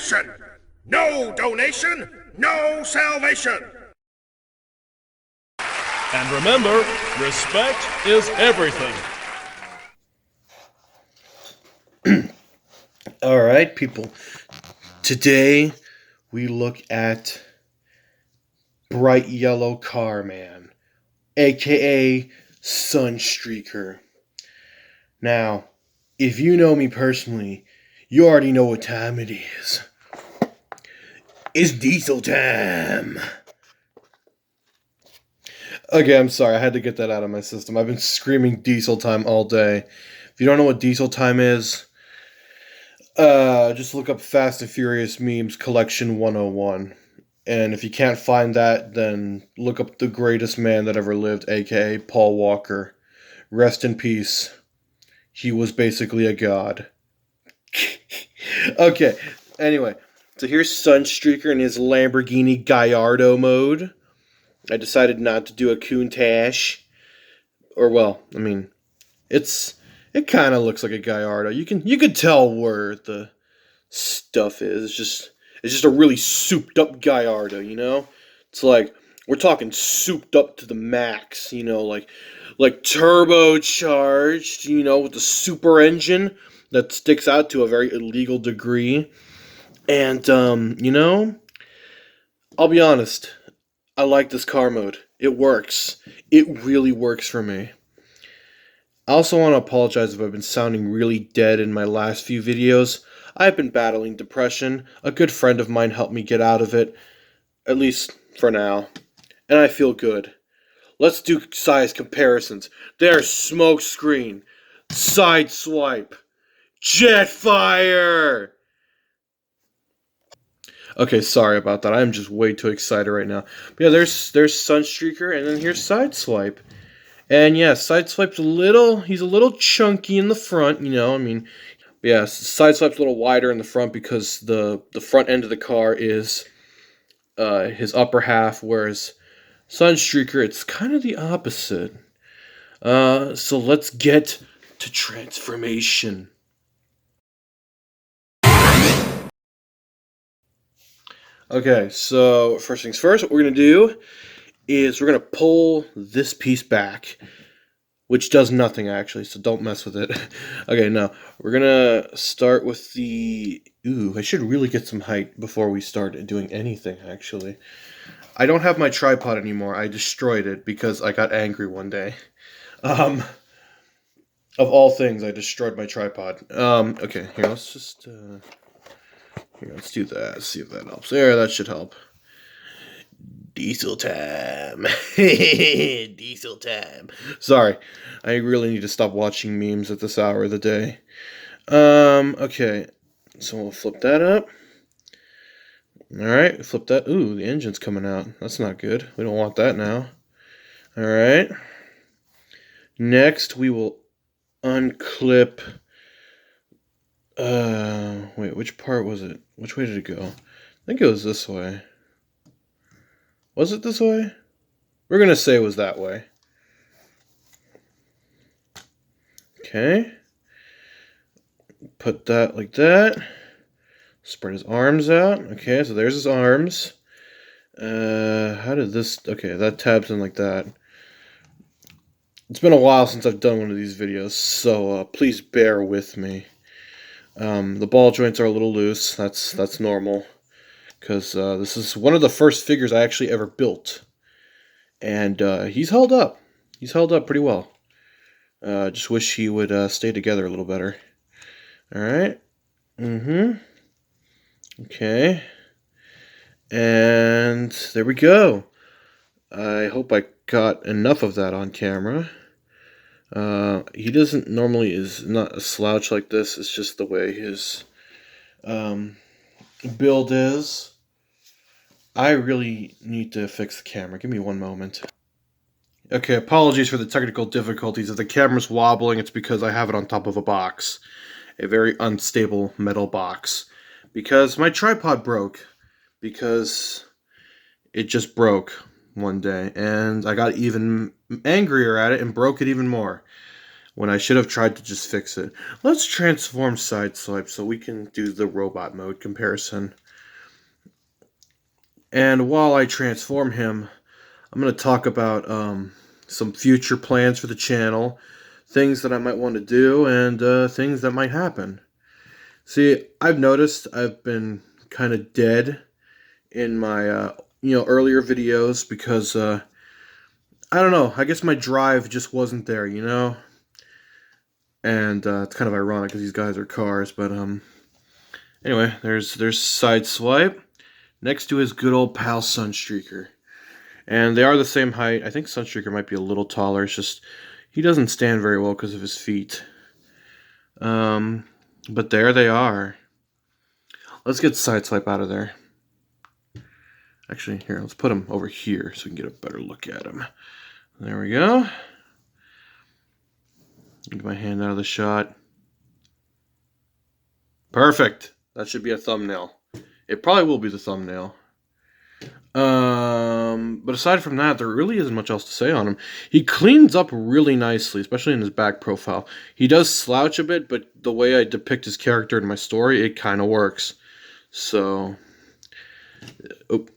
nation. No donation, no salvation. And remember, respect is everything. Alright, people. Today, we look at Bright Yellow Car Man, aka Sunstreaker. Now, if you know me personally, you already know what time it is. It's diesel time! Okay, I'm sorry, I had to get that out of my system. I've been screaming diesel time all day. If you don't know what diesel time is, just look up Fast and Furious Memes Collection 101. And if you can't find that, then look up the greatest man that ever lived, aka Paul Walker. Rest in peace. He was basically a god. Okay, anyway. So here's Sunstreaker in his Lamborghini Gallardo mode. I decided not to do a Countach. Or, well, I mean, it kind of looks like a Gallardo. You can tell where the stuff is. It's just a really souped up Gallardo, you know? It's like, we're talking souped up to the max, you know, like turbocharged, you know, with the super engine that sticks out to a very illegal degree. And, you know, I'll be honest, I like this car mode. It works. It really works for me. I also want to apologize if I've been sounding really dead in my last few videos. I've been battling depression. A good friend of mine helped me get out of it, at least for now, and I feel good. Let's do size comparisons. There's Smokescreen, Sideswipe, Jetfire! Okay, sorry about that. I'm just way too excited right now. But yeah, there's Sunstreaker, and then here's Sideswipe. And yeah, Sideswipe's he's a little chunky in the front, you know, I mean, yeah, Sideswipe's a little wider in the front because the front end of the car is his upper half, whereas Sunstreaker, it's kind of the opposite. So let's get to transformation. Okay, so first things first, what we're going to do is we're going to pull this piece back, which does nothing actually, so don't mess with it. Okay, no, we're going to start with the... Ooh, I should really get some height before we start doing anything, actually. I don't have my tripod anymore. I destroyed it because I got angry one day. Of all things, I destroyed my tripod. Okay, here, let's just... Here, let's do that. See if that helps. There, that should help. Diesel time. Diesel time. Sorry. I really need to stop watching memes at this hour of the day. Okay. So we'll flip that up. Alright, flip that. Ooh, the engine's coming out. That's not good. We don't want that now. Alright. Next, we will unclip... wait, which part was it? Which way did it go? I think it was this way. Was it this way? We're going to say it was that way. Okay. Put that like that. Spread his arms out. Okay, so there's his arms. How did this... Okay, that tabs in like that. It's been a while since I've done one of these videos, so please bear with me. The ball joints are a little loose. That's normal. Because this is one of the first figures I actually ever built. And he's held up. He's held up pretty well. Just wish he would stay together a little better. Alright. Okay. And there we go. I hope I got enough of that on camera. He doesn't normally is not a slouch like this. It's just the way his build is. I really need to fix the camera. Give me one moment. Okay, apologies for the technical difficulties. If the camera's wobbling, it's because I have it on top of a box. A very unstable metal box. Because my tripod broke. Because it just broke one day. And I got even angrier at it and broke it even more. when I should have tried to just fix it. Let's transform Sideswipe so we can do the robot mode comparison. And while I transform him, I'm going to talk about some future plans for the channel, things that I might want to do, and things that might happen. See, I've noticed I've been kind of dead in my earlier videos because I don't know, I guess my drive just wasn't there, and it's kind of ironic because these guys are cars, but anyway, there's Sideswipe next to his good old pal Sunstreaker. And they are the same height. I think Sunstreaker might be a little taller. It's just he doesn't stand very well because of his feet. But there they are. Let's get Sideswipe out of there. Actually, here, let's put him over here so we can get a better look at him. There we go. Get my hand out of the shot. Perfect. That should be a thumbnail. It probably will be the thumbnail. But aside from that, there really isn't much else to say on him. He cleans up really nicely, especially in his back profile. He does slouch a bit, but the way I depict his character in my story, it kind of works. So,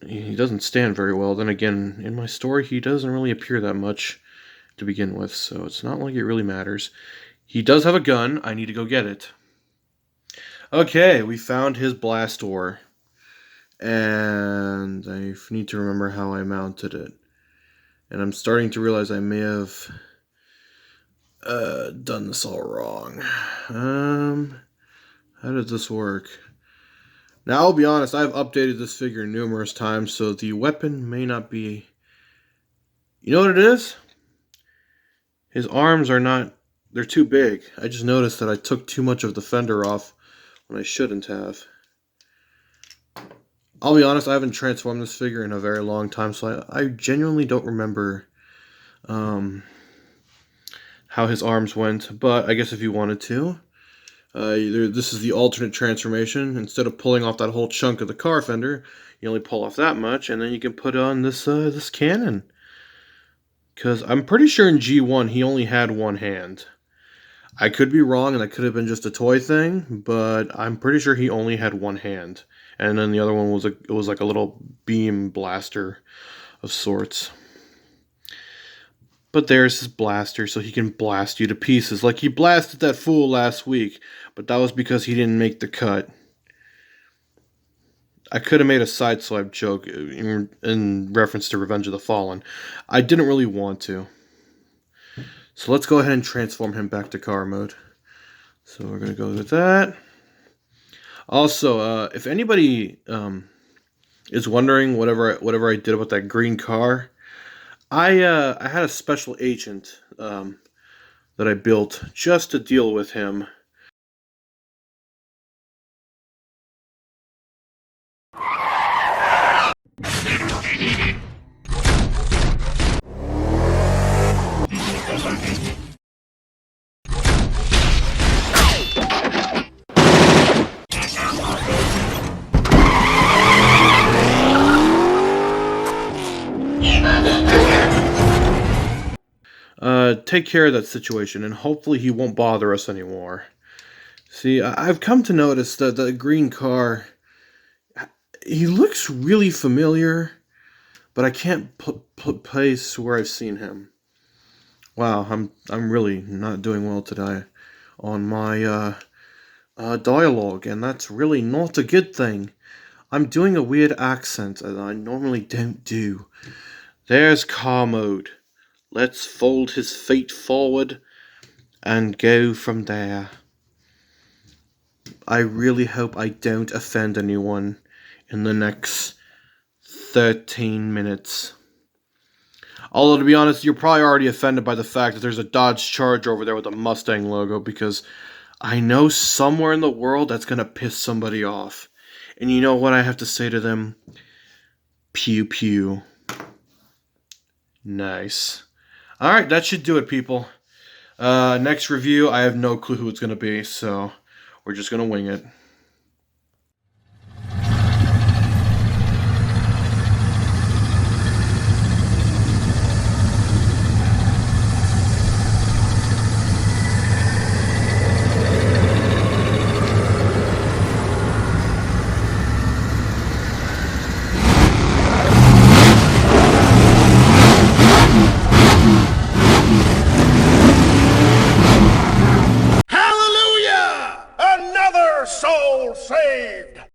he doesn't stand very well. Then again, in my story, he doesn't really appear that much to begin with, so it's not like it really matters. He does have a gun. I need to go get it. Okay, we found his blast door. And I need to remember how I mounted it. And I'm starting to realize I may have done this all wrong. How did this work? Now, I'll be honest, I've updated this figure numerous times, so the weapon may not be... You know what it is? His arms are not... They're too big. I just noticed that I took too much of the fender off when I shouldn't have. I'll be honest, I haven't transformed this figure in a very long time, so I genuinely don't remember how his arms went. But I guess if you wanted to, this is the alternate transformation. Instead of pulling off that whole chunk of the car fender, you only pull off that much, and then you can put on this cannon. Because I'm pretty sure in G1 he only had one hand. I could be wrong, and that could have been just a toy thing, but I'm pretty sure he only had one hand. And then the other one was like a little beam blaster of sorts. But there's his blaster, so he can blast you to pieces. Like he blasted that fool last week, but that was because he didn't make the cut. I could have made a Sideswipe joke in reference to Revenge of the Fallen. I didn't really want to. So let's go ahead and transform him back to car mode. So we're going to go with that. Also, if anybody is wondering whatever I did about that green car, I had a special agent that I built just to deal with him. Take care of that situation, and hopefully he won't bother us anymore. See, I've come to notice that the green car, he looks really familiar, but I can't place where I've seen him. Wow, I'm really not doing well today on my dialogue, and that's really not a good thing. I'm doing a weird accent that I normally don't do. There's car mode. Let's fold his feet forward and go from there. I really hope I don't offend anyone in the next 13 minutes. Although, to be honest, you're probably already offended by the fact that there's a Dodge Charger over there with a Mustang logo, because I know somewhere in the world that's going to piss somebody off. And you know what I have to say to them? Pew pew. Nice. Alright, that should do it, people. Next review, I have no clue who it's going to be, so we're just going to wing it.